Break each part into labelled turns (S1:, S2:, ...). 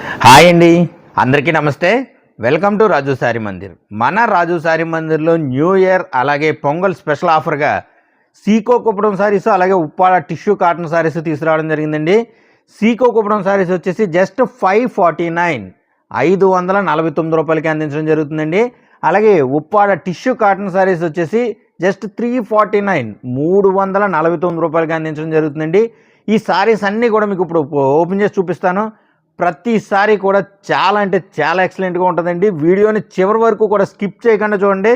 S1: Hi అండి, అందరికీ నమస్తే. వెల్కమ్ టు రాజు శారీ మందిర్. మన రాజు శారీ మందిర్లో న్యూ ఇయర్ అలాగే పొంగల్ స్పెషల్ ఆఫర్గా సీకో కుప్పడం శారీస్ అలాగే ఉప్పాడ టిష్యూ కాటన్ శారీస్ తీసుకురావడం జరిగిందండి. సీకో కుప్పడం శారీస్ వచ్చేసి జస్ట్ 549 549 రూపాయలకి అందించడం జరుగుతుందండి. అలాగే ఉప్పాడ టిష్యూ కాటన్ శారీస్ వచ్చేసి జస్ట్ 349 349 రూపాయలకి అందించడం జరుగుతుందండి. ఈ శారీస్ అన్నీ కూడా మీకు ఇప్పుడు ఓపెన్ చేసి చూపిస్తాను. ప్రతిసారి కూడా చాలా అంటే చాలా ఎక్సలెంట్గా ఉంటుందండి. వీడియోని చివరి వరకు కూడా స్కిప్ చేయకుండా చూడండి.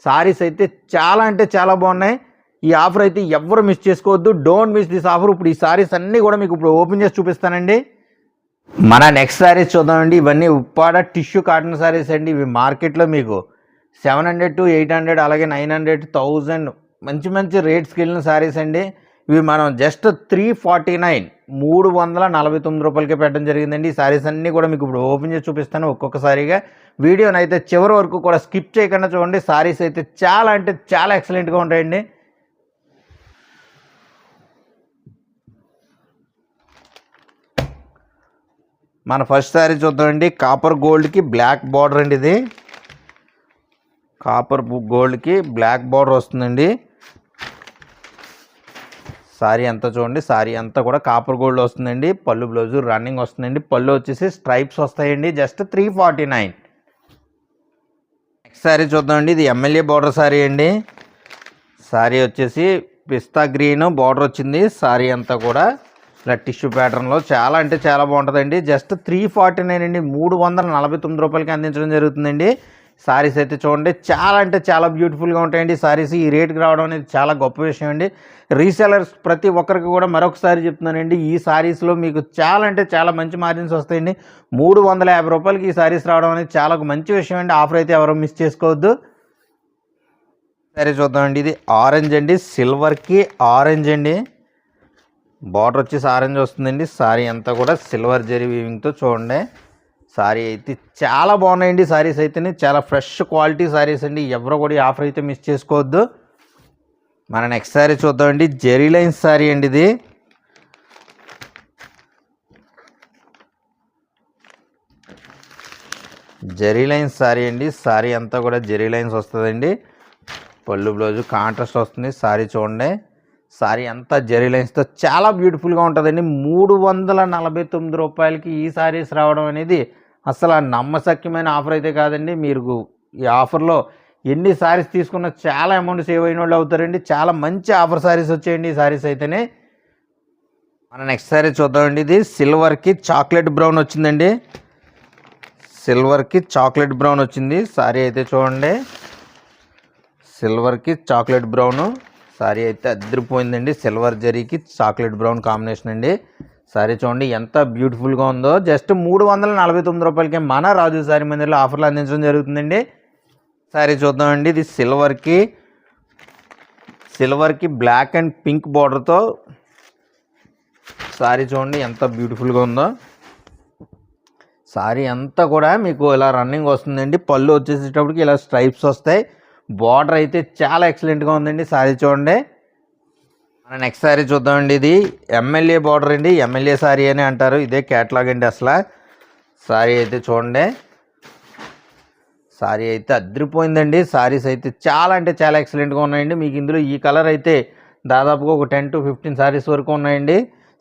S1: సారీస్ అయితే చాలా అంటే చాలా బాగున్నాయి. ఈ ఆఫర్ అయితే ఎవరు మిస్ చేసుకోవద్దు. Don't miss this offer. ఇప్పుడు ఈ సారీస్ అన్నీ కూడా మీకు ఇప్పుడు ఓపెన్ చేసి చూపిస్తానండి. మన నెక్స్ట్ సారీస్ చూద్దామండి. ఇవన్నీ ఉప్పాడ టిష్యూ కాటన్ సారీస్ అండి. ఇవి మార్కెట్లో మీకు 700 to 800 అలాగే 900 1000 మంచి మంచి రేట్స్కి వెళ్ళిన సారీస్ అండి. ఇవి మనం జస్ట్ 349 349 రూపాయలకి పెట్టడం జరిగిందండి. ఈ సారీస్ అన్నీ కూడా మీకు ఇప్పుడు ఓపెన్ చేసి చూపిస్తాను ఒక్కొక్కసారిగా. వీడియోని అయితే చివరి వరకు కూడా స్కిప్ చేయకుండా చూడండి. సారీస్ అయితే చాలా అంటే చాలా ఎక్సలెంట్గా ఉంటాయండి. మన ఫస్ట్ సారీ చూద్దామండి. కాపర్ గోల్డ్కి బ్లాక్ బార్డర్ అండి. ఇది కాపర్ గోల్డ్కి బ్లాక్ బార్డర్ వస్తుందండి. సారీ అంతా చూడండి. సారీ అంతా కూడా కాపర్ గోల్డ్ వస్తుందండి. పళ్ళు బ్లౌజు రన్నింగ్ వస్తుందండి. పళ్ళు వచ్చేసి స్ట్రైప్స్ వస్తాయండి. జస్ట్ 349. నెక్స్ట్ సారీ చూద్దామండి. ఇది ఎమ్మెల్యే బార్డర్ సారీ అండి. సారీ వచ్చేసి పిస్తా గ్రీన్ బార్డర్ వచ్చింది. సారీ అంతా కూడా ఇలా టిష్యూ ప్యాటర్న్లో చాలా అంటే చాలా బాగుంటుందండి. జస్ట్ 349 అండి. 349 రూపాయలకి అందించడం జరుగుతుందండి. సారీస్ అయితే చూడండి చాలా అంటే చాలా బ్యూటిఫుల్గా ఉంటాయండి. సారీస్ ఈ రేట్కి రావడం అనేది చాలా గొప్ప విషయం అండి. రీసెలర్స్ ప్రతి ఒక్కరికి కూడా మరొకసారి చెప్తున్నానండి, ఈ సారీస్లో మీకు చాలా అంటే చాలా మంచి మార్జిన్స్ వస్తాయండి. 350 రూపాయలకి ఈ సారీస్ రావడం అనేది చాలా మంచి విషయం అండి. ఆఫర్ అయితే ఎవరు మిస్ చేసుకోవద్దు. సారీ చూద్దామండి. ఇది ఆరెంజ్ అండి. సిల్వర్కి ఆరెంజ్ అండి. బార్డర్ వచ్చేసి ఆరెంజ్ వస్తుందండి. సారీ అంతా కూడా సిల్వర్ జరీ వీవింగ్తో చూడండి. సారీ అయితే చాలా బాగున్నాయండి. సారీస్ అయితే చాలా ఫ్రెష్ క్వాలిటీ సారీస్ అండి. ఎవరో కూడా ఈ ఆఫర్ అయితే మిస్ చేసుకోవద్దు. మన నెక్స్ట్ సారీ చూద్దామండి. జెరీ లైన్స్ సారీ అండి. ఇది జెరీ లైన్స్ సారీ అండి. సారీ అంతా కూడా జెరీ లైన్స్ వస్తుందండి. పళ్ళు బ్లౌజు కాంట్రాస్ట్ వస్తుంది. సారీ చూడండి. సారీ అంతా జెరీ లైన్స్తో చాలా బ్యూటిఫుల్గా ఉంటుందండి. 349 రూపాయలకి ఈ సారీస్ రావడం అనేది అసలు నమ్మశక్యమైన ఆఫర్ అయితే కాదండి. మీరు ఈ ఆఫర్లో ఎన్ని సారీస్ తీసుకున్నా చాలా అమౌంట్ సేవ్ అయిన వాళ్ళు అవుతారండి. చాలా మంచి ఆఫర్ సారీస్ వచ్చాయండి ఈ సారీస్ అయితేనే. మన నెక్స్ట్ సారీ చూద్దామండి. ఇది సిల్వర్కి చాక్లెట్ బ్రౌన్ వచ్చిందండి. సిల్వర్కి చాక్లెట్ బ్రౌన్ వచ్చింది. సారీ అయితే చూడండి. సిల్వర్కి చాక్లెట్ బ్రౌను సారీ అయితే అదిరిపోయిందండి. సిల్వర్ జరీకి చాక్లెట్ బ్రౌన్ కాంబినేషన్ అండి. సారీ చూడండి ఎంత బ్యూటిఫుల్గా ఉందో. జస్ట్ 349 రూపాయలకి మన రాజు సారీ మందిర్లో ఆఫర్లు అందించడం జరుగుతుందండి. సారీ చూద్దామండి. ఇది సిల్వర్కి బ్లాక్ అండ్ పింక్ బార్డర్తో సారీ చూడండి ఎంత బ్యూటిఫుల్గా ఉందో. సారీ అంతా కూడా మీకు ఇలా రన్నింగ్ వస్తుందండి. పళ్ళు వచ్చేసేటప్పటికి ఇలా స్ట్రైప్స్ వస్తాయి. బార్డర్ అయితే చాలా ఎక్సలెంట్గా ఉందండి. సారీ చూడండి. మన నెక్స్ట్ సారీ చూద్దామండి. ఇది ఎమ్మెల్యే బార్డర్ అండి. ఎమ్మెల్యే సారీ అని అంటారు. ఇదే క్యాటలాగ్ అండి అసలు. సారీ అయితే చూడండి. సారీ అయితే అదిరిపోయిందండి. సారీస్ అయితే చాలా అంటే చాలా ఎక్సలెంట్గా ఉన్నాయండి. మీకు ఇందులో ఈ కలర్ అయితే దాదాపుగా ఒక 10 to 15 సారీస్ వరకు ఉన్నాయండి.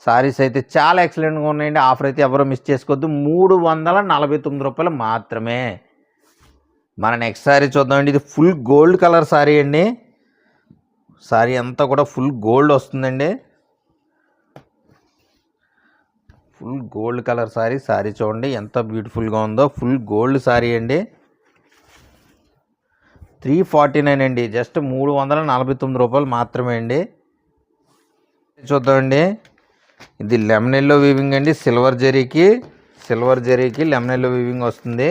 S1: సారీస్ అయితే చాలా ఎక్సలెంట్గా ఉన్నాయండి. ఆఫర్ అయితే ఎవరో మిస్ చేసుకోవద్దు. 349 రూపాయలు మాత్రమే. మన నెక్స్ట్ సారీ చూద్దామండి. ఇది ఫుల్ గోల్డ్ కలర్ సారీ అండి. సారీ అంతా కూడా ఫుల్ గోల్డ్ వస్తుందండి. Full gold colour sorry. Sorry చూడండి ఎంత బ్యూటిఫుల్గా ఉందో. ఫుల్ గోల్డ్ సారీ అండి. 349 అండి. జస్ట్ 349 రూపాయలు మాత్రమే అండి. చూద్దామండి. ఇది లెమన్ ఎల్లో వీవింగ్ అండి. సిల్వర్ జరీకి లెమన్ ఎల్లో వీవింగ్ వస్తుంది.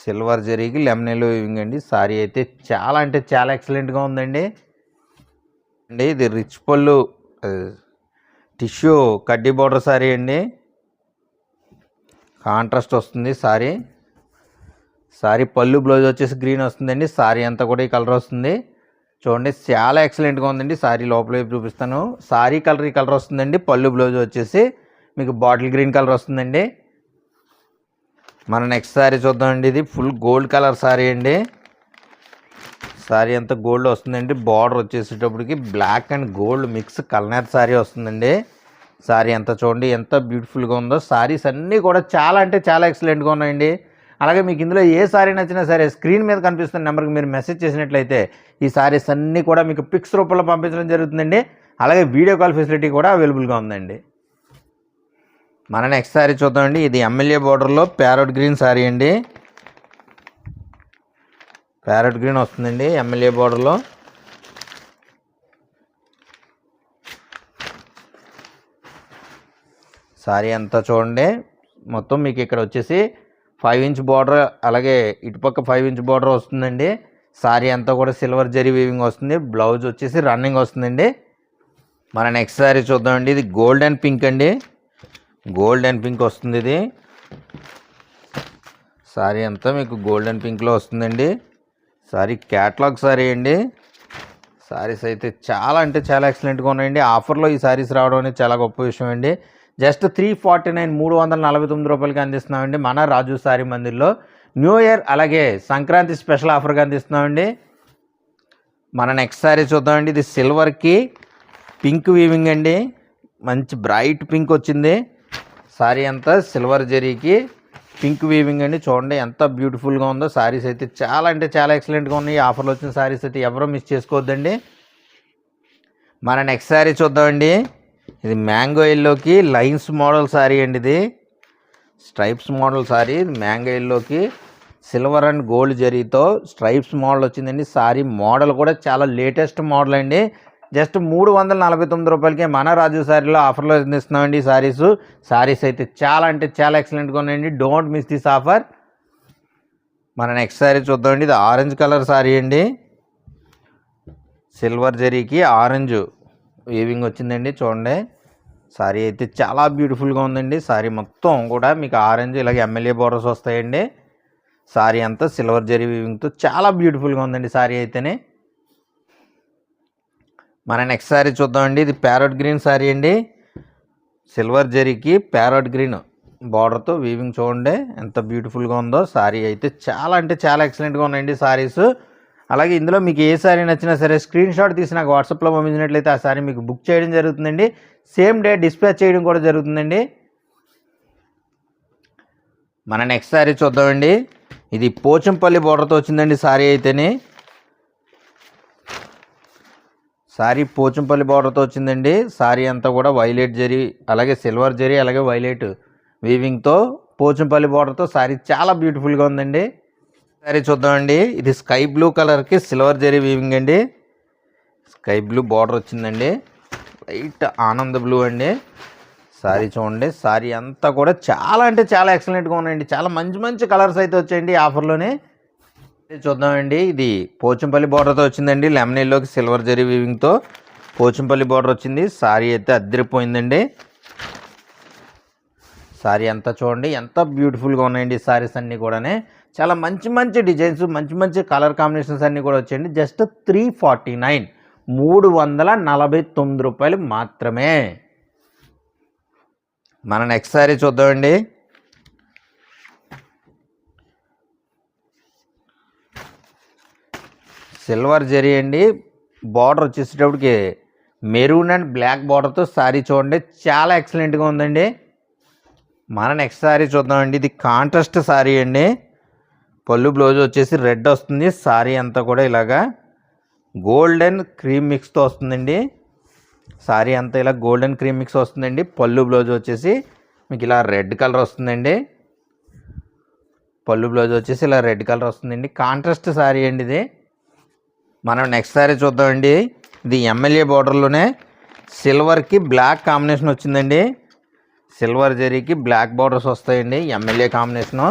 S1: సిల్వర్ జరీకి లెమన్ ఎల్లో వీవింగ్ అండి. సారీ అయితే చాలా అంటే చాలా ఎక్సలెంట్గా ఉందండి. ఇది రిచ్ పళ్ళు టిష్యూ కడ్డీ బార్డర్ సారీ అండి. కాంట్రాస్ట్ వస్తుంది సారీ. సారీ పళ్ళు బ్లౌజ్ వచ్చేసి గ్రీన్ వస్తుందండి. సారీ అంతా కూడా ఈ కలర్ వస్తుంది. చూడండి చాలా ఎక్సలెంట్గా ఉందండి. సారీ లోపల వైపు చూపిస్తాను. సారీ కలర్ ఈ కలర్ వస్తుందండి. పళ్ళు బ్లౌజ్ వచ్చేసి మీకు బాటిల్ గ్రీన్ కలర్ వస్తుందండి. మన నెక్స్ట్ సారీ చూద్దామండి. ఇది ఫుల్ గోల్డ్ కలర్ సారీ అండి. సారీ అంతా గోల్డ్ వస్తుందండి. బార్డర్ వచ్చేసేటప్పటికి బ్లాక్ అండ్ గోల్డ్ మిక్స్ కల్నేర్ సారీ వస్తుందండి. సారీ అంతా చూడండి ఎంత బ్యూటిఫుల్గా ఉందో. సారీస్ అన్నీ కూడా చాలా అంటే చాలా ఎక్సలెంట్గా ఉన్నాయండి. అలాగే మీకు ఇందులో ఏ సారీ నచ్చినా సరే స్క్రీన్ మీద కనిపిస్తున్న నెంబర్కి మీరు మెసేజ్ చేసినట్లయితే ఈ సారీస్ అన్నీ కూడా మీకు పిక్స్ రూపంలో పంపించడం జరుగుతుందండి. అలాగే వీడియో కాల్ ఫెసిలిటీ కూడా అవైలబుల్గా ఉందండి. మన నెక్స్ట్ సారీ చూద్దామండి. ఇది ఎమ్మెల్యే బోర్డర్లో ప్యారెట్ గ్రీన్ సారీ అండి. ప్యారెట్ గ్రీన్ వస్తుందండి ఎమ్మెల్యే బోర్డర్లో. సారీ అంతా చూడండి మొత్తం మీకు ఇక్కడ వచ్చేసి 5 ఇంచ్ బార్డర్, అలాగే ఇటుపక్క 5 ఇంచ్ బార్డర్ వస్తుందండి. సారీ అంతా కూడా సిల్వర్ జరీ వీవింగ్ వస్తుంది. బ్లౌజ్ వచ్చేసి రన్నింగ్ వస్తుందండి. మన నెక్స్ట్ సారీ చూద్దామండి. ఇది గోల్డ్ అండ్ పింక్ అండి. గోల్డ్ అండ్ పింక్ వస్తుంది. ఇది సారీ అంతా మీకు గోల్డ్ అండ్ పింక్లో వస్తుందండి. సారీ క్యాట్లాగ్ సారీ అండి. సారీస్ అయితే చాలా అంటే చాలా ఎక్సలెంట్గా ఉన్నాయండి. ఆఫర్లో ఈ సారీస్ రావడం అనేది చాలా గొప్ప విషయం అండి. జస్ట్ 349 349 రూపాయలకి అందిస్తున్నామండి మన రాజు సారీ మందిర్లో. న్యూ ఇయర్ అలాగే సంక్రాంతి స్పెషల్ ఆఫర్గా అందిస్తున్నామండి. మన నెక్స్ట్ సారీ చూద్దామండి. ఇది సిల్వర్కి పింక్ వీవింగ్ అండి. మంచి బ్రైట్ పింక్ వచ్చింది. సారీ అంతా సిల్వర్ జరీకి పింక్ వీవింగ్ అండి. చూడండి ఎంత బ్యూటిఫుల్గా ఉందో. సారీస్ అయితే చాలా అంటే చాలా ఎక్సలెంట్గా ఉన్నాయి. ఆఫర్లో వచ్చిన సారీస్ అయితే ఎవరో మిస్ చేసుకోవద్దండి. మన నెక్స్ట్ సారీ చూద్దామండి. ఇది మ్యాంగో ఎల్లోకి లైన్స్ మోడల్ సారీ అండి. ఇది స్ట్రైప్స్ మోడల్ సారీ. మ్యాంగో ఎల్లోకి సిల్వర్ అండ్ గోల్డ్ జరీతో స్ట్రైప్స్ మోడల్ వచ్చిందండి. సారీ మోడల్ కూడా చాలా లేటెస్ట్ మోడల్ అండి. జస్ట్ 349 రూపాయలకే మన రాజు సారీలో ఆఫర్లో అందిస్తున్నామండి ఈ సారీస్ అయితే చాలా అంటే చాలా ఎక్సలెంట్గా ఉన్నాయండి. Don't miss this offer. మన నెక్స్ట్ సారీ చూద్దామండి. ఇది ఆరెంజ్ కలర్ సారీ అండి. సిల్వర్ జరీకి ఆరెంజ్ వీవింగ్ వచ్చిందండి. చూడండి సారీ అయితే చాలా బ్యూటిఫుల్గా ఉందండి. సారీ మొత్తం కూడా మీకు ఆరెంజ్ ఇలాగే ఎమ్మెల్యే బోర్డర్స్ వస్తాయండి. సారీ అంతా సిల్వర్ జరీ వీవింగ్తో చాలా బ్యూటిఫుల్గా ఉందండి సారీ అయితేనే. మన నెక్స్ట్ సారీ చూద్దామండి. ఇది ప్యారెట్ గ్రీన్ సారీ అండి. సిల్వర్ జరీకి ప్యారెట్ గ్రీన్ బార్డర్తో వీవింగ్ చూడండి ఎంత బ్యూటిఫుల్గా ఉందో. సారీ అయితే చాలా అంటే చాలా ఎక్సలెంట్గా ఉన్నాయండి సారీస్. అలాగే ఇందులో మీకు ఏ సారీ నచ్చినా సరే స్క్రీన్ షాట్ తీసి నాకు వాట్సాప్లో పంపించినట్లయితే ఆ సారీ మీకు బుక్ చేయడం జరుగుతుందండి. సేమ్ డే డిస్పాచ్ చేయడం కూడా జరుగుతుందండి. మన నెక్స్ట్ సారీ చూద్దామండి. ఇది పోచంపల్లి బోర్డర్తో వచ్చిందండి సారీ అయితేనే. సారీ పోచంపల్లి బార్డర్తో వచ్చిందండి. సారీ అంతా కూడా వైలెట్ జరీ అలాగే సిల్వర్ జరీ అలాగే వైలెట్ వీవింగ్తో పోచంపల్లి బార్డర్తో సారీ చాలా బ్యూటిఫుల్గా ఉందండి. సారీ చూద్దామండి. ఇది స్కై బ్లూ కలర్కి సిల్వర్ జరీ వీవింగ్ అండి. స్కై బ్లూ బార్డర్ వచ్చిందండి. లైట్ ఆనంద్ బ్లూ అండి. సారీ చూడండి. సారీ అంతా కూడా చాలా అంటే చాలా ఎక్సలెంట్గా ఉన్నాయండి. చాలా మంచి మంచి కలర్స్ అయితే వచ్చాయండి ఆఫర్లోనే. చూద్దామండి. ఇది పోచంపల్లి బార్డర్తో వచ్చిందండి. లెమన్ ఎల్లోకి సిల్వర్ జరీ వీవింగ్తో పోచంపల్లి బార్డర్ వచ్చింది. సారీ అయితే అద్దరిపోయిందండి. సారీ అంతా చూడండి ఎంత బ్యూటిఫుల్గా ఉన్నాయండి సారీస్ అన్నీ కూడా. చాలా మంచి మంచి డిజైన్స్ మంచి మంచి కలర్ కాంబినేషన్స్ అన్నీ కూడా వచ్చాయండి. జస్ట్ 349 349 రూపాయలు మాత్రమే. మన నెక్స్ట్ సారీ చూద్దామండి. సిల్వర్ జరీ అండి. బార్డర్ వచ్చేసేటప్పటికి మెరూన్ అండ్ బ్లాక్ బార్డర్తో సారీ చూడండి చాలా ఎక్సలెంట్గా ఉందండి. మన నెక్స్ట్ సారీ చూద్దామండి. ఇది కాంట్రాస్ట్ సారీ అండి. పళ్ళు బ్లౌజ్ వచ్చేసి రెడ్ వస్తుంది. సారీ అంతా కూడా ఇలాగా గోల్డెన్ క్రీమ్ మిక్స్తో వస్తుందండి. సారీ అంతా ఇలా గోల్డెన్ క్రీమ్ మిక్స్ వస్తుందండి. పళ్ళు బ్లౌజ్ వచ్చేసి మీకు ఇలా రెడ్ కలర్ వస్తుందండి. పళ్ళు బ్లౌజ్ వచ్చేసి ఇలా రెడ్ కలర్ వస్తుందండి. కాంట్రాస్ట్ సారీ అండి ఇది. మనం నెక్స్ట్ సారీ చూద్దామండి. ఇది ఎమ్మెల్యే బార్డర్లోనే సిల్వర్కి బ్లాక్ కాంబినేషన్ వచ్చిందండి. సిల్వర్ జరీకి బ్లాక్ బార్డర్స్ వస్తాయండి. MLA combination.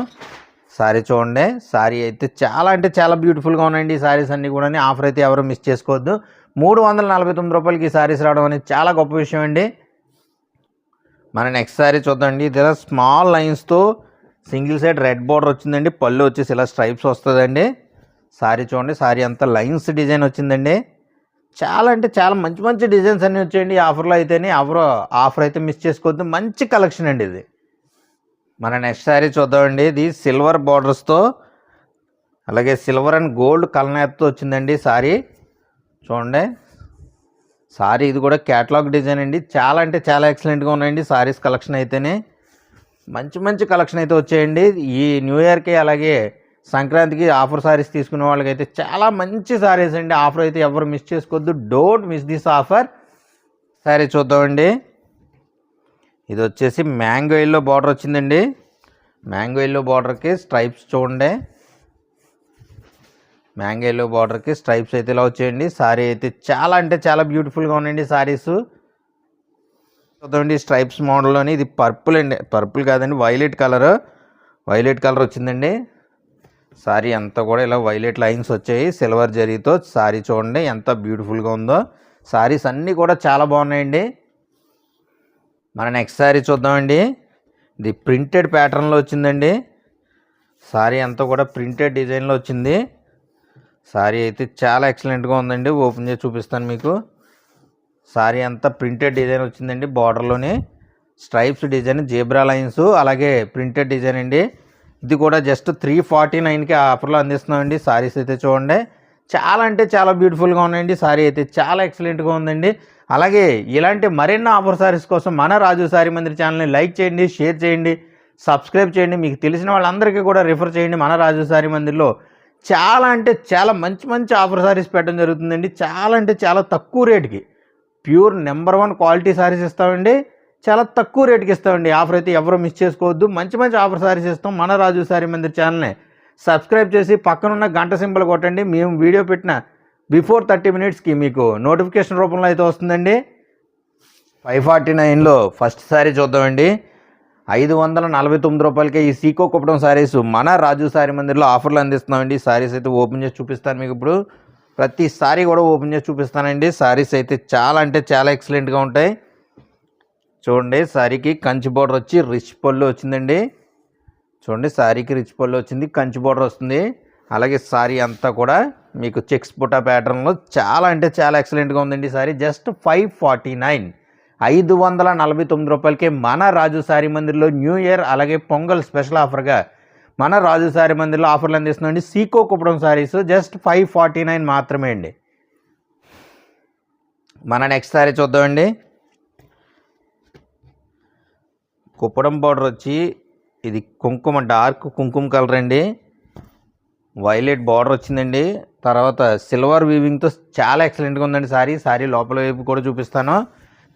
S1: సారీ చూడండి. సారీ అయితే చాలా అంటే చాలా బ్యూటిఫుల్గా ఉన్నాయండి ఈ సారీస్ అన్నీ కూడా. ఆఫర్ అయితే ఎవరు మిస్ చేసుకోవద్దు. 349 రూపాయలకి ఈ సారీస్ రావడం అనేది చాలా గొప్ప విషయం అండి. మన నెక్స్ట్ సారీ చూద్దామండి. ఇది ఇలా స్మాల్ లైన్స్తో సింగిల్ సైడ్ రెడ్ బార్డర్ వచ్చిందండి. పళ్ళు వచ్చేసి ఇలా స్ట్రైప్స్ వస్తుందండి. సారీ చూడండి. సారీ అంతా లైన్స్ డిజైన్ వచ్చిందండి. చాలా అంటే చాలా మంచి మంచి డిజైన్స్ అన్నీ వచ్చాయండి ఈ ఆఫర్లో అయితేనే. ఆఫర్ అయితే మిస్ చేసుకోవద్దు. మంచి కలెక్షన్ అండి ఇది. మన నెక్స్ట్ శారీ చూద్దామండి. ఇది సిల్వర్ బార్డర్స్తో అలాగే సిల్వర్ అండ్ గోల్డ్ కలనేతతో వచ్చిందండి శారీ. చూడండి శారీ ఇది కూడా క్యాటలాగ్ డిజైన్ అండి. చాలా అంటే చాలా ఎక్సలెంట్గా ఉన్నాయండి శారీస్ కలెక్షన్ అయితేనే. మంచి మంచి కలెక్షన్ అయితే వచ్చాయండి. ఈ న్యూ ఇయర్కి అలాగే సంక్రాంతికి ఆఫర్ శారీస్ తీసుకునే వాళ్ళకైతే చాలా మంచి శారీస్ అండి. ఆఫర్ అయితే ఎవరు మిస్ చేసుకోవద్దు. Don't miss this offer. Sari చూద్దామండి. ఇది వచ్చేసి మ్యాంగో ఎల్లో బార్డర్ వచ్చిందండి. మ్యాంగో ఎల్లో బార్డర్కి స్ట్రైప్స్ చూడండి. మ్యాంగో ఎల్లో బార్డర్కి స్ట్రైప్స్ అయితే ఇలా వచ్చాయండి. శారీ అయితే చాలా అంటే చాలా బ్యూటిఫుల్గా ఉన్నాయండి శారీస్. చూద్దామండి స్ట్రైప్స్ మోడల్లోని. ఇది పర్పుల్ అండి, పర్పుల్ కాదండి వైలెట్ కలర్ వచ్చిందండి. శారీ అంతా కూడా ఇలా వైలెట్ లైన్స్ వచ్చాయి సిల్వర్ జరీతో. శారీ చూడండి ఎంత బ్యూటిఫుల్గా ఉందో. శారీస్ అన్నీ కూడా చాలా బాగున్నాయండి. మన నెక్స్ట్ శారీ చూద్దామండి. ఇది ప్రింటెడ్ ప్యాటర్న్లో వచ్చిందండి. శారీ అంతా కూడా ప్రింటెడ్ డిజైన్లో వచ్చింది. శారీ అయితే చాలా ఎక్సలెంట్గా ఉందండి. ఓపెన్ చేసి చూపిస్తాను మీకు. శారీ అంతా ప్రింటెడ్ డిజైన్ వచ్చిందండి. బార్డర్లోని స్ట్రైప్స్ డిజైన్, జేబ్రా లైన్స్ అలాగే ప్రింటెడ్ డిజైన్ అండి. ఇది కూడా జస్ట్ 349కి ఆఫర్లో అందిస్తున్నామండి. శారీస్ అయితే చూడండి చాలా అంటే చాలా బ్యూటిఫుల్గా ఉన్నాయండి. శారీ అయితే చాలా ఎక్సలెంట్గా ఉందండి. అలాగే ఇలాంటి మరిన్ని ఆఫర్ శారీస్ కోసం మన రాజు శారీ మందిర్ ఛానల్ని లైక్ చేయండి, షేర్ చేయండి, సబ్స్క్రైబ్ చేయండి. మీకు తెలిసిన వాళ్ళందరికీ కూడా రిఫర్ చేయండి. మన రాజు శారీ మందిర్లో చాలా అంటే చాలా మంచి మంచి ఆఫర్ శారీస్ పెట్టడం జరుగుతుందండి. చాలా అంటే చాలా తక్కువ రేటుకి ప్యూర్ నెంబర్ 1 క్వాలిటీ శారీస్ ఇస్తామండి. చాలా తక్కువ రేటుకి ఇస్తామండి. ఆఫర్ అయితే ఎవరు మిస్ చేసుకోవద్దు. మంచి మంచి ఆఫర్ శారీస్ ఇస్తాం. మన రాజు శారీ మందిర్ ఛానల్ని సబ్స్క్రైబ్ చేసి పక్కనున్న గంట సింబల్ కొట్టండి. మేము వీడియో పెట్టిన బిఫోర్ 30 మినిట్స్కి మీకు నోటిఫికేషన్ రూపంలో అయితే వస్తుందండి. 549లో ఫస్ట్ శారీ చూద్దామండి. 549 రూపాయలకే ఈ సీకో కుప్పడం శారీస్ మన రాజు శారీ మందిర్లో ఆఫర్లు అందిస్తున్నామండి. శారీస్ అయితే ఓపెన్ చేసి చూపిస్తాను మీకు. ఇప్పుడు ప్రతి శారీ కూడా ఓపెన్ చేసి చూపిస్తానండి. శారీస్ అయితే చాలా అంటే చాలా ఎక్సలెంట్గా ఉంటాయి. చూడండి శారీకి కంచి బోర్డర్ వచ్చి రిచ్ పళ్ళు వచ్చిందండి. చూడండి శారీకి రిచ్ పళ్ళు వచ్చింది, కంచి బోర్డర్ వస్తుంది. అలాగే శారీ అంతా కూడా మీకు చెక్స్ బుటా ప్యాటర్న్లో చాలా అంటే చాలా ఎక్సలెంట్గా ఉందండి. శారీ జస్ట్ 549 రూపాయలకే మన రాజు శారీ మందిర్లో న్యూ ఇయర్ అలాగే పొంగల్ స్పెషల్ ఆఫర్గా మన రాజు శారీ మందిర్లో ఆఫర్లు అందిస్తుందండి. సీకో కుప్పడం శారీస్ జస్ట్ 549 మాత్రమే అండి. మన నెక్స్ట్ శారీ చూద్దామండి. కుప్పడం బార్డర్ వచ్చి ఇది డార్క్ కుంకుమ కలర్ అండి. వైలెట్ బార్డర్ వచ్చిందండి. తర్వాత సిల్వర్ వీవింగ్తో చాలా ఎక్సలెంట్గా ఉందండి శారీ లోపల వైపు కూడా చూపిస్తాను.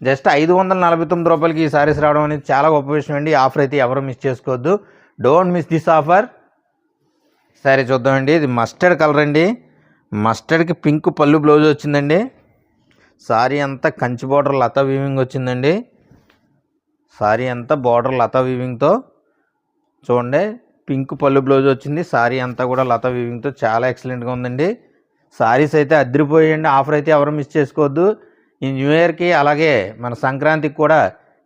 S1: జస్ట్ 549 రూపాయలకి ఈ శారీస్ రావడం అనేది చాలా గొప్ప విషయం అండి. ఆఫర్ అయితే ఎవరు మిస్ చేసుకోవద్దు. Don't miss this offer. Sari చూద్దామండి. ఇది మస్టర్డ్ కలర్ అండి. మస్టర్డ్కి పింక్ పళ్ళు బ్లౌజ్ వచ్చిందండి. శారీ అంతా కంచి బార్డర్ లతా వీవింగ్ వచ్చిందండి. శారీ అంతా బార్డర్ లతా వీవింగ్తో చూడండి పింక్ పళ్ళు బ్లౌజ్ వచ్చింది. శారీ అంతా కూడా లతా వీవింగ్తో చాలా ఎక్సలెంట్గా ఉందండి. శారీస్ అయితే అదిరిపోయాయండి. ఆఫర్ అయితే ఎవరు మిస్ చేసుకోవద్దు. ఈ న్యూ ఇయర్కి అలాగే మన సంక్రాంతికి కూడా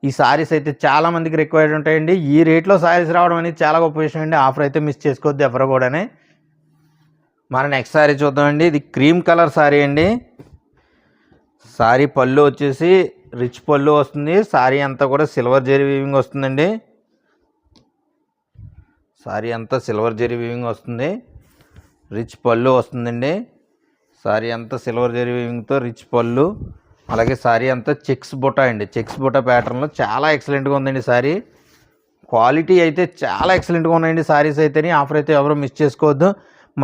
S1: ఈ శారీస్ అయితే చాలా మందికి రిక్వైర్డ్ ఉంటాయండి. ఈ రేట్లో శారీస్ రావడం అనేది చాలా గొప్ప విషయం అండి. ఆఫర్ అయితే మిస్ చేసుకోవద్దు ఎవరు కూడా. మన నెక్స్ట్ శారీ చూద్దామండి. ఇది క్రీమ్ కలర్ శారీ అండి. శారీ పళ్ళు వచ్చేసి రిచ్ పళ్ళు వస్తుంది. శారీ అంతా కూడా సిల్వర్ జరీ వీవింగ్ వస్తుందండి. శారీ అంతా సిల్వర్ జరీ వీవింగ్ వస్తుంది. రిచ్ పళ్ళు వస్తుందండి. శారీ అంతా సిల్వర్ జరీ వీవింగ్తో రిచ్ పళ్ళు. అలాగే శారీ అంతా చెక్స్ బుటా అండి. చెక్స్ బుటా ప్యాటర్న్లో చాలా ఎక్సలెంట్గా ఉందండి శారీ. క్వాలిటీ అయితే చాలా ఎక్సలెంట్గా ఉన్నాయండి శారీస్ అయితేనే. ఆఫర్ అయితే ఎవరు మిస్ చేసుకోవద్దు.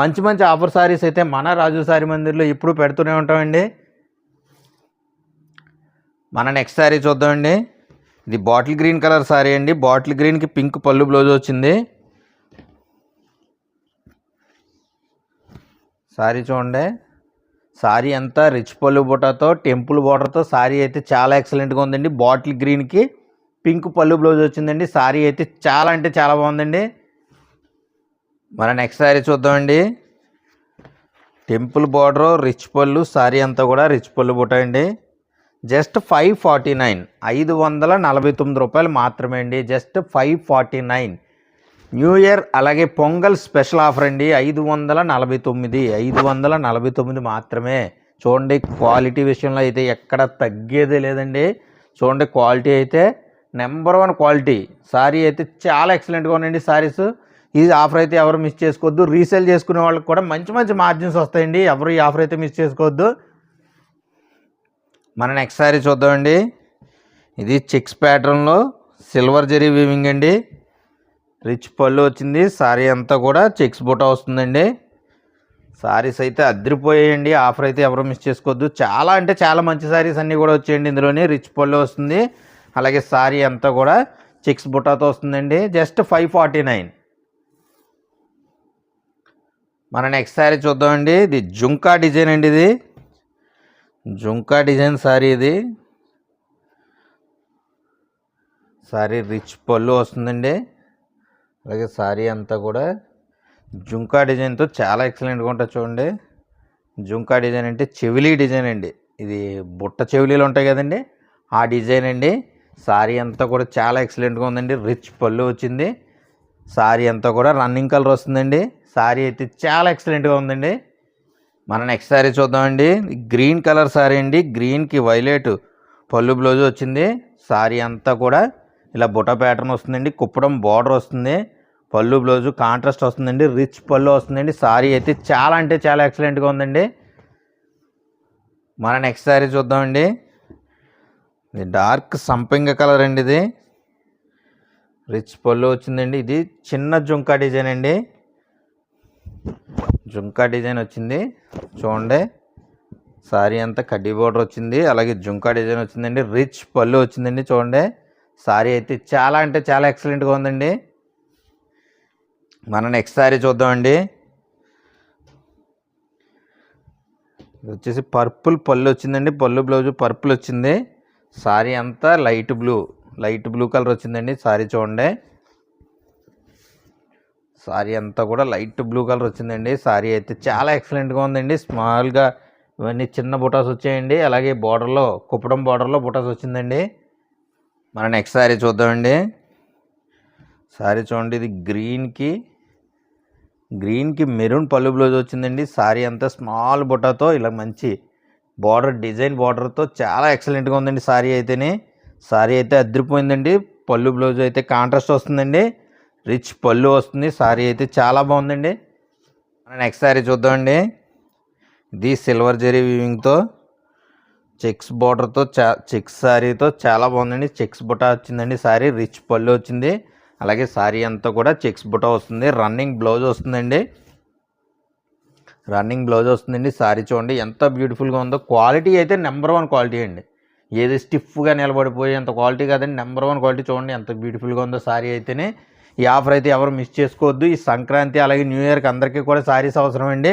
S1: మంచి మంచి ఆఫర్ శారీస్ అయితే మన రాజు శారీ మందిర్లో ఎప్పుడు పెడుతూనే ఉంటామండి. మన నెక్స్ట్ శారీ చూద్దామండి. ఇది బాటిల్ గ్రీన్ కలర్ శారీ అండి. బాటిల్ గ్రీన్కి పింక్ పళ్ళు బ్లౌజ్ వచ్చింది. శారీ చూడండి. శారీ అంతా రిచ్ పళ్ళు బుటాతో టెంపుల్ బార్డర్తో శారీ అయితే చాలా ఎక్సలెంట్గా ఉందండి. బాటిల్ గ్రీన్కి పింక్ పళ్ళు బ్లౌజ్ వచ్చిందండి. శారీ అయితే చాలా అంటే చాలా బాగుందండి. మన నెక్స్ట్ శారీ చూద్దామండి. టెంపుల్ బార్డర్ రిచ్ పళ్ళు. శారీ అంతా కూడా రిచ్ పళ్ళు బుటా అండి. జస్ట్ 549 రూపాయలు మాత్రమే అండి. జస్ట్ 549. న్యూ ఇయర్ అలాగే పొంగల్ స్పెషల్ ఆఫర్ అండి. 549 మాత్రమే. చూడండి క్వాలిటీ విషయంలో అయితే ఎక్కడ తగ్గేదే లేదండి. చూడండి క్వాలిటీ అయితే నెంబర్ 1 క్వాలిటీ. సారీ అయితే చాలా ఎక్సలెంట్గా ఉన్నాయండి సారీస్. ఈ ఆఫర్ అయితే ఎవరు మిస్ చేసుకోవద్దు. రీసేల్ చేసుకునే వాళ్ళకి కూడా మంచి మంచి మార్జిన్స్ వస్తాయండి. ఎవరు ఈ ఆఫర్ అయితే మిస్ చేసుకోవద్దు. మన నెక్స్ట్ సారీ చూద్దామండి. ఇది చెక్స్ ప్యాటర్న్లో సిల్వర్ జరీ వీవింగ్ అండి. రిచ్ పళ్ళు వచ్చింది. సారీ అంతా కూడా చెక్స్ బుటా వస్తుందండి. సారీస్ అయితే అదిరిపోయాయండి. ఆఫర్ అయితే ఎవరు మిస్ చేసుకోవద్దు. చాలా అంటే చాలా మంచి సారీస్ అన్నీ కూడా వచ్చేయండి. ఇందులోని రిచ్ పళ్ళు వస్తుంది. అలాగే సారీ అంతా కూడా చెక్స్ బుటాతో వస్తుందండి. జస్ట్ 549. మన నెక్స్ట్ సారీ చూద్దామండి. ఇది జుంకా డిజైన్ అండి. ఇది జుంకా డిజైన్ సారీ. ఇది సారీ రిచ్ పళ్ళు వస్తుందండి. అలాగే సారీ అంతా కూడా జుంకా డిజైన్తో చాలా ఎక్సలెంట్గా ఉంటుంది. చూడండి జుంకా డిజైన్ అంటే చెవిలీ డిజైన్ అండి. ఇది బుట్ట చెవిలీలు ఉంటాయి కదండి, ఆ డిజైన్ అండి. సారీ అంతా కూడా చాలా ఎక్సలెంట్గా ఉందండి. రిచ్ పళ్ళు వచ్చింది. సారీ అంతా కూడా రన్నింగ్ కలర్ వస్తుందండి. సారీ అయితే చాలా ఎక్సలెంట్గా ఉందండి. మన నెక్స్ట్ సారీ చూద్దామండి. గ్రీన్ కలర్ సారీ అండి. గ్రీన్కి వైలెట్ పళ్ళు బ్లౌజ్ వచ్చింది. సారీ అంతా కూడా ఇలా బుట్ట ప్యాటర్న్ వస్తుందండి. కుప్పడం బార్డర్ వస్తుంది. పళ్ళు బ్లౌజు కాంట్రాస్ట్ వస్తుందండి. రిచ్ పళ్ళు వస్తుందండి. సారీ అయితే చాలా అంటే చాలా ఎక్సలెంట్గా ఉందండి. మన నెక్స్ట్ సారీ చూద్దామండి. ఇది డార్క్ సంపింగ కలర్ అండి. ఇది రిచ్ పళ్ళు వచ్చిందండి. ఇది చిన్న జుంకా డిజైన్ అండి. జుంకా డిజైన్ వచ్చింది. చూడండి సారీ అంతా కడ్డీ బోర్డర్ వచ్చింది. అలాగే జుంకా డిజైన్ వచ్చిందండి. రిచ్ పళ్ళు వచ్చిందండి. చూడండి సారీ అయితే చాలా అంటే చాలా ఎక్సలెంట్గా ఉందండి. మన నెక్స్ట్ సారీ చూద్దామండి. ఇది వచ్చేసి పర్పుల్ పళ్ళు వచ్చిందండి. పళ్ళు బ్లౌజు పర్పుల్ వచ్చింది. సారీ అంతా లైట్ బ్లూ కలర్ వచ్చిందండి. సారీ చూడండి సారీ అంతా కూడా లైట్ బ్లూ కలర్ వచ్చిందండి. సారీ అయితే చాలా ఎక్సలెంట్గా ఉందండి. స్మాల్గా ఇవన్నీ చిన్న బుటాస్ వచ్చాయండి. అలాగే బార్డర్లో కుప్పడం బార్డర్లో బుటాస్ వచ్చిందండి. మన నెక్స్ట్ సారీ చూద్దామండి. సారీ చూడండి. ఇది గ్రీన్కి మెరూన్ పళ్ళు బ్లౌజ్ వచ్చిందండి. సారీ అంతా స్మాల్ బుటాతో ఇలా మంచి బార్డర్ డిజైన్ బార్డర్తో చాలా ఎక్సలెంట్గా ఉందండి. సారీ అయితే అదిరిపోయిందండి. పళ్ళు బ్లౌజ్ అయితే కాంట్రాస్ట్ వస్తుందండి. రిచ్ పళ్ళు వస్తుంది. సారీ అయితే చాలా బాగుందండి. మన నెక్స్ట్ సారీ చూద్దామండి. ఇది సిల్వర్ జరీ వీవింగ్తో చెక్స్ బార్డర్తో చెక్స్ సారీతో చాలా బాగుందండి. చెక్స్ బుటా వచ్చిందండి. సారీ రిచ్ పళ్ళు వచ్చింది. అలాగే సారీ అంతా కూడా చెక్స్ బుటా వస్తుంది. రన్నింగ్ బ్లౌజ్ వస్తుందండి. సారీ చూడండి ఎంత బ్యూటిఫుల్గా ఉందో. క్వాలిటీ అయితే నెంబర్ 1 క్వాలిటీ అండి. ఏది స్టిఫ్గా నిలబడిపోయి అంత క్వాలిటీ కాదండి. నెంబర్ 1 క్వాలిటీ చూడండి ఎంత బ్యూటిఫుల్గా ఉందో సారీ అయితేనే. ఈ ఆఫర్ అయితే ఎవరు మిస్ చేసుకోవద్దు. ఈ సంక్రాంతి అలాగే న్యూ ఇయర్కి అందరికీ కూడా సారీస్ అవసరం అండి.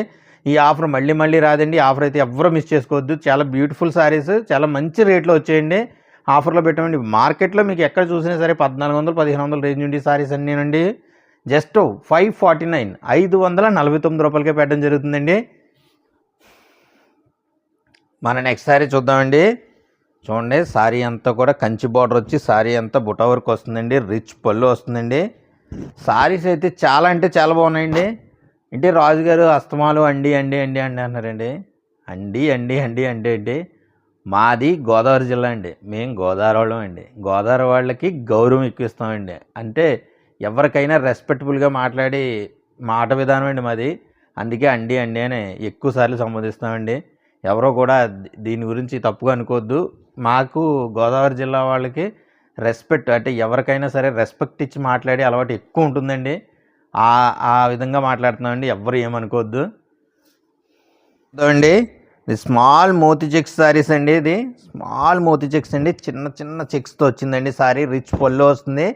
S1: ఈ ఆఫర్ మళ్ళీ రాదండి. ఈ ఆఫర్ అయితే ఎవరు మిస్ చేసుకోవద్దు. చాలా బ్యూటిఫుల్ సారీస్ చాలా మంచి రేట్లో వచ్చేయండి. ఆఫర్లో పెట్టమండి. మార్కెట్లో మీకు ఎక్కడ చూసినా సరే 1400-1500 రేంజ్ ఉండి సారీస్ అన్నీనండి జస్ట్ 549 549 రూపాయలకే పెట్టడం జరుగుతుందండి. మన నెక్స్ట్ సారీ చూద్దామండి. చూడండి సారీ అంతా కూడా కంచి బార్డర్ వచ్చి సారీ అంతా బుటా వర్క్ వస్తుందండి. రిచ్ పళ్ళు వస్తుందండి. సారీస్ అయితే చాలా అంటే చాలా బాగున్నాయండి. అంటే రాజుగారు అస్తమాలు అండి అన్నారండి. అండి మాది గోదావరి జిల్లా అండి. మేము గోదావరి వాళ్ళం అండి. గోదావరి వాళ్ళకి గౌరవం ఎక్కువ ఇస్తామండి. అంటే ఎవరికైనా రెస్పెక్టబుల్గా మాట్లాడి మాట విధానం అండి మాది. అందుకే అండి అని ఎక్కువసార్లు సంబోధిస్తామండి. ఎవరో కూడా దీని గురించి తప్పుగా అనుకోవద్దు. మాకు గోదావరి జిల్లా వాళ్ళకి రెస్పెక్ట్ అంటే ఎవరికైనా సరే రెస్పెక్ట్ ఇచ్చి మాట్లాడే అలవాటు ఎక్కువ ఉంటుందండి. ఆ విధంగా మాట్లాడుతున్నామండి. ఎవరు ఏమనుకోవద్దు అండి. ఇది స్మాల్ మోతీ చెక్స్ సారీస్ అండి. ఇది స్మాల్ మోతీ చెక్స్ అండి. చిన్న చెక్స్తో వచ్చిందండి. సారీ రిచ్ పళ్ళు వస్తుంది.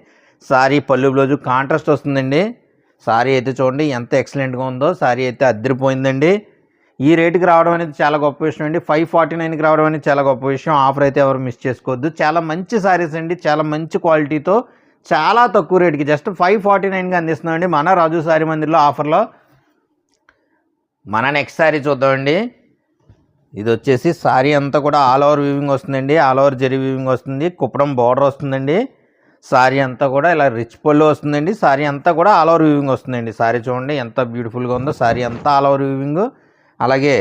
S1: సారీ పళ్ళు బ్లౌజు కాంట్రాస్ట్ వస్తుందండి. సారీ అయితే చూడండి ఎంత ఎక్సలెంట్గా ఉందో. సారీ అయితే అదిరిపోయిందండి. ఈ రేటుకి రావడం అనేది చాలా గొప్ప విషయం అండి. 549కి రావడం అనేది చాలా గొప్ప విషయం. ఆఫర్ అయితే ఎవరు మిస్ చేసుకోవద్దు. చాలా మంచి సారీస్ అండి. చాలా మంచి క్వాలిటీతో చాలా తక్కువ రేటుకి జస్ట్ 549గా అందిస్తున్నామండి మన రాజు సారీ మందిర్లో ఆఫర్లో. మన నెక్స్ట్ సారీ చూద్దామండి. ఇది వచ్చేసి సారీ అంతా కూడా ఆల్ ఓవర్ వీవింగ్ వస్తుందండి. ఆల్ ఓవర్ జరీ వీవింగ్ వస్తుంది. కుప్పడం బార్డర్ వస్తుందండి. సారీ అంతా కూడా ఇలా రిచ్ పళ్ళు వస్తుందండి. సారీ అంతా కూడా ఆల్ ఓవర్ వీవింగ్ వస్తుందండి. సారీ చూడండి ఎంత బ్యూటిఫుల్గా ఉందో. సారీ అంతా ఆల్ ఓవర్ వీవింగ్ అలాగే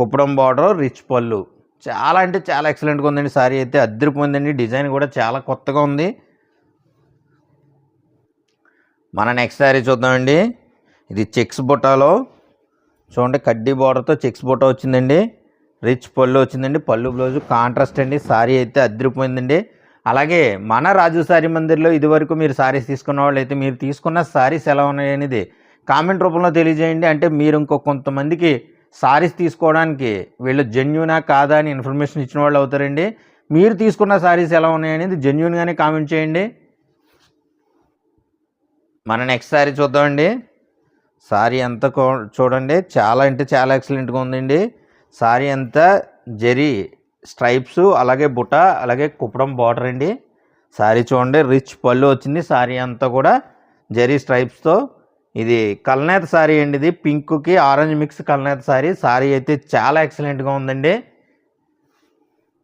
S1: కుప్పడం బార్డర్, రిచ్ పళ్ళు. చాలా అంటే చాలా ఎక్సలెంట్గా ఉందండి. సారీ అయితే అద్దరిపోయిందండి. డిజైన్ కూడా చాలా కొత్తగా ఉంది. మన నెక్స్ట్ సారీ చూద్దామండి. ఇది చెక్స్ బుట్టాలో చూడండి, కడ్డీ బార్డర్తో చెక్స్ బుట్ట వచ్చిందండి. రిచ్ పళ్ళు వచ్చిందండి. పళ్ళు బ్లౌజు కాంట్రాస్ట్ అండి. సారీ అయితే అద్దరిపోయిందండి. అలాగే మన రాజు సారీ మందిర్లో ఇదివరకు మీరు సారీస్ తీసుకున్న వాళ్ళు అయితే మీరు తీసుకున్న సారీస్ ఎలా ఉన్నాయి అనేది కామెంట్ రూపంలో తెలియజేయండి. అంటే మీరు కొంతమందికి సారీస్ తీసుకోవడానికి వీళ్ళు జెన్యూనా కాదా అని ఇన్ఫర్మేషన్ ఇచ్చిన వాళ్ళు అవుతారండి. మీరు తీసుకున్న సారీస్ ఎలా ఉన్నాయనేది జెన్యూన్గానే కామెంట్ చేయండి. మన నెక్స్ట్ సారీ చూద్దామండి. సారీ అంతా చూడండి, చాలా అంటే చాలా ఎక్సలెంట్గా ఉందండి. సారీ అంతా జరీ స్ట్రైప్స్, అలాగే బుట్ట, అలాగే కుప్పడం బార్డర్ అండి. సారీ చూడండి, రిచ్ పళ్ళు వచ్చింది. సారీ అంతా కూడా జరీ స్ట్రైప్స్తో. ఇది కల్నేత సారీ అండి. ఇది పింక్కి ఆరెంజ్ మిక్స్ కల్నేత సారీ. సారీ అయితే చాలా ఎక్సలెంట్గా ఉందండి.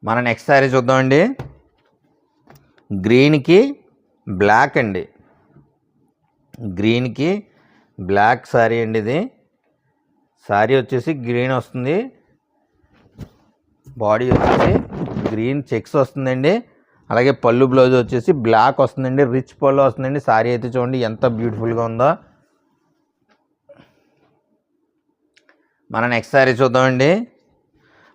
S1: మన నెక్స్ట్ సారీ చూద్దామండి. గ్రీన్కి బ్లాక్ అండి. గ్రీన్కి బ్లాక్ సారీ అండి. ఇది సారీ వచ్చేసి గ్రీన్ వస్తుంది. బాడీ వచ్చేసి గ్రీన్ చెక్స్ వస్తుందండి. అలాగే పళ్ళు బ్లౌజ్ వచ్చేసి బ్లాక్ వస్తుందండి. రిచ్ పళ్ళు వస్తుందండి. సారీ అయితే చూడండి ఎంత బ్యూటిఫుల్గా ఉందో. మన నెక్స్ట్ సారీ చూద్దామండి.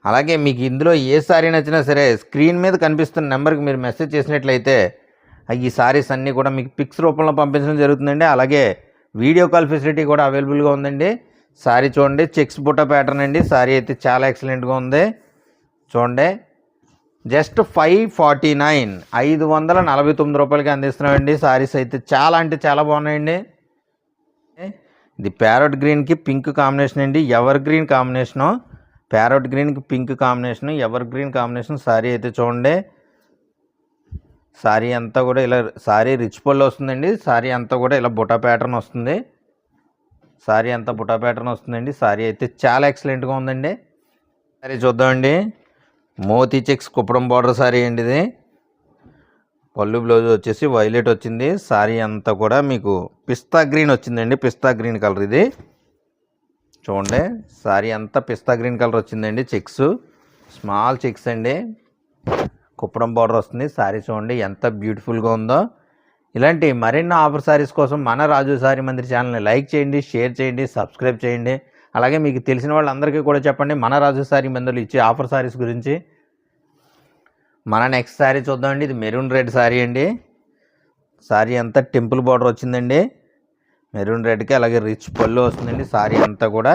S1: అలాగే మీకు ఇందులో ఏ సారీ నచ్చినా సరే స్క్రీన్ మీద కనిపిస్తున్న నెంబర్కి మీరు మెసేజ్ చేసినట్లయితే ఈ సారీస్ అన్నీ కూడా మీకు పిక్స్ రూపంలో పంపించడం జరుగుతుందండి. అలాగే వీడియో కాల్ ఫెసిలిటీ కూడా అవైలబుల్గా ఉందండి. సారీ చూడండి, చెక్స్ బుట్ట ప్యాటర్న్ అండి. సారీ అయితే చాలా ఎక్సలెంట్గా ఉంది. చూడండి, జస్ట్ 549 549 రూపాయలకి అందిస్తున్నామండి. సారీస్ అయితే చాలా అంటే చాలా బాగున్నాయండి. ఇది ప్యారెట్ గ్రీన్కి పింక్ కాంబినేషన్ అండి. Ever green combination. ప్యారెట్ గ్రీన్కి pink combination, ever green combination. Sorry అయితే చూడండి, సారీ అంతా కూడా ఇలా సారీ రిచ్ పళ్ళు వస్తుందండి. సారీ అంతా కూడా ఇలా బుటా ప్యాటర్న్ వస్తుంది. సారీ అంతా బుటా ప్యాటర్న్ వస్తుందండి. సారీ అయితే చాలా ఎక్సలెంట్గా ఉందండి. సారీ చూద్దామండి. మోతీ చెక్స్ కుప్పడం బార్డర్ సారీ అండి. ఇది పళ్ళు బ్లౌజ్ వచ్చేసి వైలెట్ వచ్చింది. సారీ అంతా కూడా మీకు పిస్తా గ్రీన్ వచ్చిందండి. పిస్తా గ్రీన్ కలర్ ఇది చూడండి. సారీ అంతా పిస్తా గ్రీన్ కలర్ వచ్చిందండి. చెక్స్ స్మాల్ చెక్స్ అండి. కుప్పడం బార్డర్ వస్తుంది. సారీ చూడండి ఎంత బ్యూటిఫుల్గా ఉందో. ఇలాంటి మరిన్ని ఆఫర్ సారీస్ కోసం మన రాజు సారీ మందిర్ ఛానల్ని లైక్ చేయండి, షేర్ చేయండి, సబ్స్క్రైబ్ చేయండి. అలాగే మీకు తెలిసిన వాళ్ళందరికీ కూడా చెప్పండి మన రాజు సారీ మందిర్లో ఇచ్చే ఆఫర్ సారీస్ గురించి. మన నెక్స్ట్ సారీ చూద్దామండి. ఇది మెరూన్ రెడ్ సారీ అండి. సారీ అంతా టెంపుల్ బార్డర్ వచ్చిందండి. మెరూన్ రెడ్కి అలాగే రిచ్ పళ్ళు వస్తుందండి. సారీ అంతా కూడా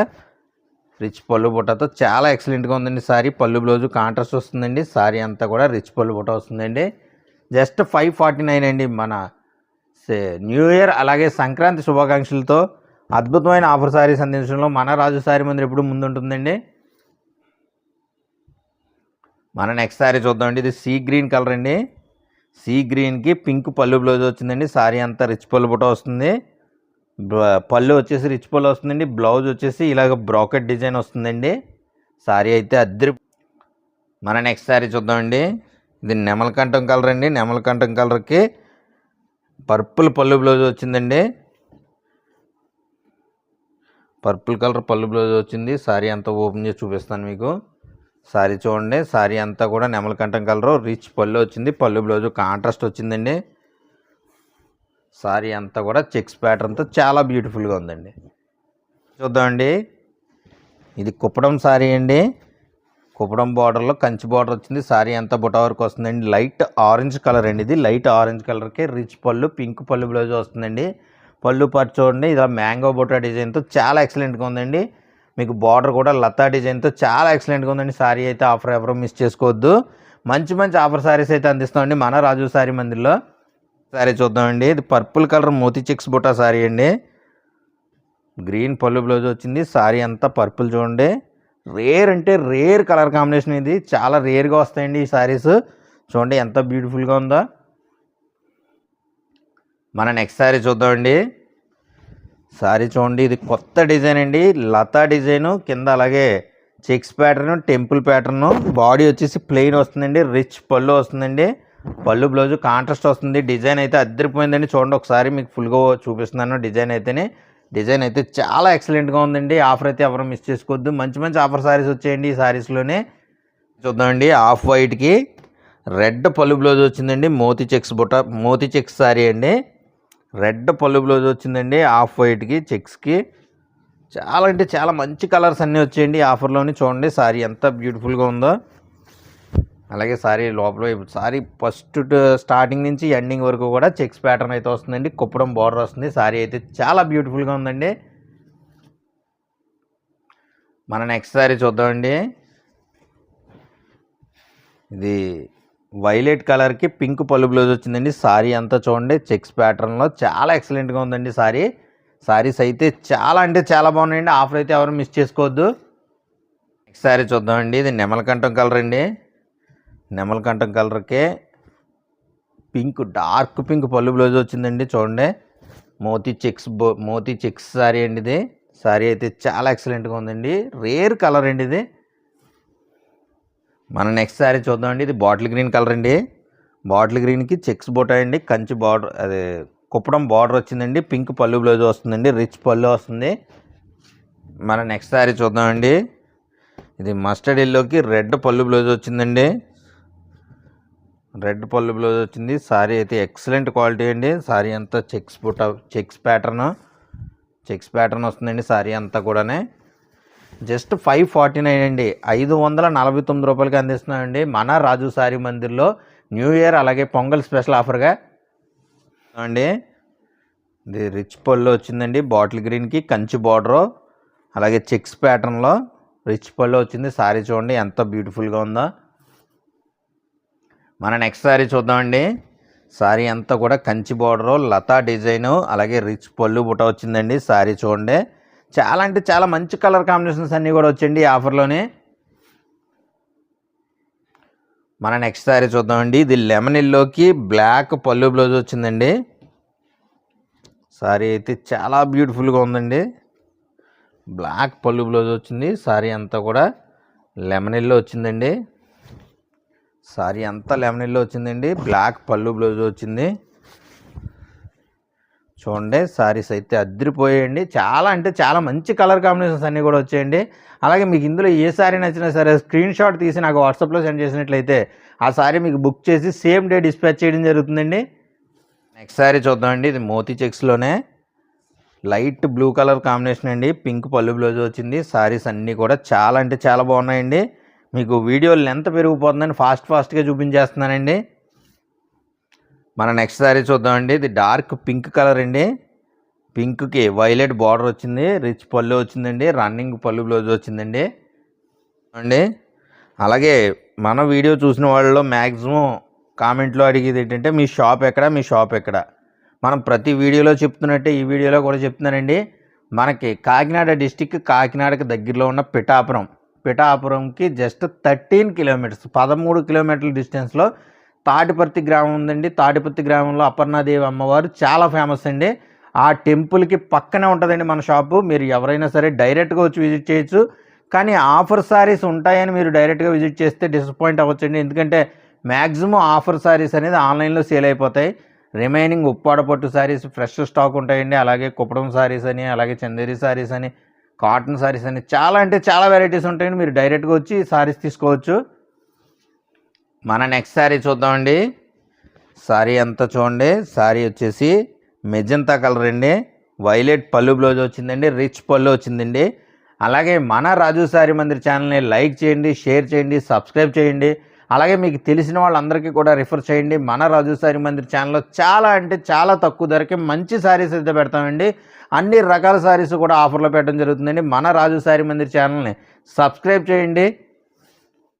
S1: రిచ్ పళ్ళు బుట్టతో చాలా ఎక్సలెంట్గా ఉందండి. సారీ పళ్ళు బ్లౌజు కాంట్రాస్ట్ వస్తుందండి. సారీ అంతా కూడా రిచ్ పళ్ళు బుట్ట వస్తుందండి. జస్ట్ 549 అండి. మన న్యూ ఇయర్ అలాగే సంక్రాంతి శుభాకాంక్షలతో అద్భుతమైన ఆఫర్ సారీస్ అందించడంలో మన రాజు సారీ మందిర్ ఎప్పుడు ముందుంటుందండి. మన నెక్స్ట్ సారీ చూద్దామండి. ఇది సీ గ్రీన్ కలర్ అండి. సీ గ్రీన్కి పింక్ పళ్ళు బ్లౌజ్ వచ్చిందండి. సారీ అంతా రిచ్ పళ్ళు బుట్ట వస్తుంది. పళ్ళు వచ్చేసి రిచ్ పళ్ళు వస్తుందండి. బ్లౌజ్ వచ్చేసి ఇలాగ బ్రాకెట్ డిజైన్ వస్తుందండి. సారీ అయితే అద్దరి. మన నెక్స్ట్ సారీ చూద్దామండి. ఇది నెమలకంఠం కలర్ అండి. నెమలకంఠం కలర్కి పర్పుల్ పళ్ళు బ్లౌజ్ వచ్చిందండి. పర్పుల్ కలర్ పళ్ళు బ్లౌజ్ వచ్చింది. సారీ అంతా ఓపెన్ చేసి చూపిస్తాను మీకు. సారీ చూడండి, సారీ అంతా కూడా నెమలకంఠం కలరు, రిచ్ పళ్ళు వచ్చింది. పళ్ళు బ్లౌజు కాంట్రాస్ట్ వచ్చిందండి. సారీ అంతా కూడా చెక్స్ ప్యాటర్న్తో చాలా బ్యూటిఫుల్గా ఉందండి. చూద్దామండి. ఇది కుప్పడం సారీ అండి. కుప్పడం బార్డర్లో కంచి బార్డర్ వచ్చింది. సారీ అంతా బుట్ట వరకు వస్తుందండి. లైట్ ఆరెంజ్ కలర్ అండి. ఇది లైట్ ఆరెంజ్ కలర్కి రిచ్ పళ్ళు, పింక్ పళ్ళు బ్లౌజ్ వస్తుందండి. పళ్ళు పాటు చూడండి, ఇలా మ్యాంగో బుట్ట డిజైన్తో చాలా ఎక్సలెంట్గా ఉందండి. మీకు బార్డర్ కూడా లతా డిజైన్తో చాలా ఎక్సలెంట్గా ఉందండి. సారీ అయితే ఆఫర్ ఎవరో మిస్ చేసుకోవద్దు. మంచి మంచి ఆఫర్ సారీస్ అయితే అందిస్తామండి మన రాజు సారీ మందిర్లో. సారీ చూద్దామండి. ఇది పర్పుల్ కలర్ మోతీ చెక్స్ బుట్ట సారీ అండి. గ్రీన్ పళ్ళు బ్లౌజ్ వచ్చింది. సారీ అంతా పర్పుల్ చూడండి. రేర్ అంటే రేర్ కలర్ కాంబినేషన్. ఇది చాలా రేర్గా వస్తాయండి ఈ సారీస్. చూడండి ఎంత బ్యూటిఫుల్గా ఉందో. మన నెక్స్ట్ సారీ చూద్దామండి. సారీ చూడండి, ఇది కొత్త డిజైన్ అండి. లతా డిజైను కింద అలాగే checks pattern, temple pattern. Body వచ్చేసి ప్లెయిన్ వస్తుందండి. రిచ్ పళ్ళు వస్తుందండి. పళ్ళు బ్లౌజు కాంట్రాస్ట్ వస్తుంది. డిజైన్ అయితే అద్దరిపోయిందండి. చూడండి ఒకసారి మీకు ఫుల్గా చూపిస్తున్నాను. డిజైన్ అయితేనే డిజైన్ అయితే చాలా ఎక్సలెంట్గా ఉందండి. ఆఫర్ అయితే ఎవరు మిస్ చేసుకోవద్దు. మంచి మంచి ఆఫర్ సారీస్ వచ్చాయండి ఈ సారీస్లోనే. చూద్దామండి, ఆఫ్ వైట్కి రెడ్ పళ్ళు బ్లౌజ్ వచ్చిందండి. మోతీ చెక్స్ సారీ అండి. రెడ్ పళ్ళు బ్లౌజ్ వచ్చిందండి ఆఫ్ వైట్కి చెక్స్కి. చాలా అంటే చాలా మంచి కలర్స్ అన్నీ వచ్చాయండి ఆఫర్లోని. చూడండి సారీ ఎంత బ్యూటిఫుల్గా ఉందో. అలాగే సారీ లోపల సారీ ఫస్ట్ స్టార్టింగ్ నుంచి ఎండింగ్ వరకు కూడా చెక్స్ ప్యాటర్న్ అయితే వస్తుందండి. కుప్పడం బార్డర్ వస్తుంది. సారీ అయితే చాలా బ్యూటిఫుల్గా ఉందండి. మన నెక్స్ట్ సారీ చూద్దామండి. ఇది వైలెట్ కలర్కి పింక్ పళ్ళు బ్లౌజ్ వచ్చిందండి. సారీ అంతా చూడండి చెక్స్ ప్యాటర్న్లో చాలా ఎక్సలెంట్గా ఉందండి సారీస్ అయితే చాలా అంటే చాలా బాగున్నాయండి. ఆఫర్ అయితే ఎవరు మిస్ చేసుకోవద్దు. నెక్స్ట్ సారీ చూద్దామండి. ఇది నెమలకంఠం కలర్ అండి. నెమలకంఠం కలర్కే డార్క్ పింక్ పళ్ళు బ్లౌజ్ వచ్చిందండి. చూడండి మోతీ చెక్స్ సారీ అండి ఇది. సారీ అయితే చాలా ఎక్సలెంట్గా ఉందండి. రేర్ కలర్ అండి ఇది. మన నెక్స్ట్ సారీ చూద్దామండి. ఇది బాటిల్ గ్రీన్ కలర్ అండి. బాటిల్ గ్రీన్కి చెక్స్ బోటా అండి. కంచి బార్డర్, అదే కుప్పడం బార్డర్ వచ్చిందండి. పింక్ పళ్ళు బ్లౌజ్ వస్తుందండి. రిచ్ పళ్ళు వస్తుంది. మన నెక్స్ట్ సారీ చూద్దామండి. ఇది మస్టర్డ్ ఎల్లోకి రెడ్ పళ్ళు బ్లౌజ్ వచ్చిందండి. రెడ్ పళ్ళు బ్లౌజ్ వచ్చింది. సారీ అయితే ఎక్సలెంట్ క్వాలిటీ అండి. సారీ అంతా చెక్స్ ప్యాటర్న్ వస్తుందండి. సారీ అంతా కూడానే జస్ట్ 549 అండి. 549 రూపాయలకి అందిస్తున్నామండి మన రాజు సారీ మందిర్లో న్యూ ఇయర్ అలాగే పొంగల్ స్పెషల్ ఆఫర్గా అండి. ఇది రిచ్ పళ్ళు వచ్చిందండి. బాటిల్ గ్రీన్కి కంచి బార్డరు అలాగే చెక్స్ ప్యాటర్న్లో రిచ్ పళ్ళు వచ్చింది. సారీ చూడండి ఎంత బ్యూటిఫుల్గా ఉందో. మన నెక్స్ట్ సారీ చూద్దామండి. సారీ అంతా కూడా కంచి బార్డరు, లతా డిజైను అలాగే రిచ్ పళ్ళు బుట్ట వచ్చిందండి. సారీ చూడండి చాలా అంటే చాలా మంచి కలర్ కాంబినేషన్స్ అన్నీ కూడా వచ్చండి ఈ ఆఫర్లోనే. మన నెక్స్ట్ సారీ చూద్దామండి. ఇది లెమన్ ఎల్లోకి బ్లాక్ పళ్ళు బ్లౌజ్ వచ్చిందండి. సారీ అయితే చాలా బ్యూటిఫుల్గా ఉందండి. బ్లాక్ పళ్ళు బ్లౌజ్ వచ్చింది. సారీ అంతా కూడా లెమన్ ఎల్లో వచ్చిందండి. సారీ అంతా లెమన్ ఎల్లో వచ్చిందండి. బ్లాక్ పళ్ళు బ్లౌజ్ వచ్చింది. చూడండి సారీస్ అయితే అద్దరిపోయాయండి. చాలా అంటే చాలా మంచి కలర్ కాంబినేషన్స్ అన్నీ కూడా వచ్చాయండి. అలాగే మీకు ఇందులో ఏ సారీ నచ్చినా సరే స్క్రీన్ షాట్ తీసి నాకు వాట్సాప్లో సెండ్ చేసినట్లయితే ఆ సారీ మీకు బుక్ చేసి సేమ్ డే డిస్పాచ్ చేయడం జరుగుతుందండి. నెక్స్ట్ సారీ చూద్దామండి. ఇది మోతీ చెక్స్లోనే లైట్ బ్లూ కలర్ కాంబినేషన్ అండి. పింక్ పళ్ళు బ్లౌజ్ వచ్చింది. సారీస్ అన్నీ కూడా చాలా అంటే చాలా బాగున్నాయండి. మీకు వీడియో లెంత్ పెరిగిపోతుందని ఫాస్ట్గా చూపించేస్తున్నానండి. మన నెక్స్ట్ సారీ చూద్దామండి. ఇది డార్క్ పింక్ కలర్ అండి. పింక్కి వైలెట్ బార్డర్ వచ్చింది. రిచ్ పళ్ళు వచ్చిందండి. రన్నింగ్ పళ్ళు బ్లౌజ్ వచ్చిందండి అండి. అలాగే మన వీడియో చూసిన వాళ్ళలో మ్యాక్సిమం కామెంట్లో అడిగేది ఏంటంటే మీ షాప్ ఎక్కడ. మనం ప్రతి వీడియోలో చెప్తున్నట్టే ఈ వీడియోలో కూడా చెప్తున్నానండి. మనకి కాకినాడ డిస్టిక్, కాకినాడకి దగ్గరలో ఉన్న పిఠాపురంకి జస్ట్ 13 కిలోమీటర్స్ 13 కిలోమీటర్ల డిస్టెన్స్లో తాటిపర్తి గ్రామం ఉందండి. తాటిపర్తి గ్రామంలో అపర్ణాదేవి అమ్మవారు చాలా ఫేమస్ అండి. ఆ టెంపుల్కి పక్కనే ఉంటుందండి మన షాపు. మీరు ఎవరైనా సరే డైరెక్ట్గా వచ్చి విజిట్ చేయొచ్చు. కానీ ఆఫర్ సారీస్ ఉంటాయని మీరు డైరెక్ట్గా విజిట్ చేస్తే డిసప్పాయింట్ అవ్వచ్చండి. ఎందుకంటే మ్యాక్సిమం ఆఫర్ సారీస్ అనేది ఆన్లైన్లో సేల్ అయిపోతాయి. రిమైనింగ్ ఉప్పాడ పట్టు సారీస్ ఫ్రెష్ స్టాక్ ఉంటాయండి. అలాగే కుప్పడం సారీస్ అని, అలాగే చందేరి సారీస్ అని, కాటన్ సారీస్ అని చాలా అంటే చాలా వెరైటీస్ ఉంటాయండి. మీరు డైరెక్ట్గా వచ్చి సారీస్ తీసుకోవచ్చు. మన నెక్స్ట్ సారీ చూద్దామండి. సారీ అంతా చూడండి. సారీ వచ్చేసి మెజంతా కలర్ అండి. వైలెట్ పళ్ళు బ్లౌజ్ వచ్చిందండి. రిచ్ పళ్ళు వచ్చిందండి. అలాగే మన రాజు సారీ మందిర్ ఛానల్ని లైక్ చేయండి, షేర్ చేయండి, సబ్స్క్రైబ్ చేయండి. అలాగే మీకు తెలిసిన వాళ్ళందరికీ కూడా రిఫర్ చేయండి. మన రాజు సారీ మందిర్ ఛానల్లో చాలా అంటే చాలా తక్కువ ధరకే మంచి సారీస్ అయితే పెడతామండి. అన్ని రకాల సారీస్ కూడా ఆఫర్లో పెట్టడం జరుగుతుందండి. మన రాజు సారీ మందిర్ ఛానల్ని సబ్స్క్రైబ్ చేయండి.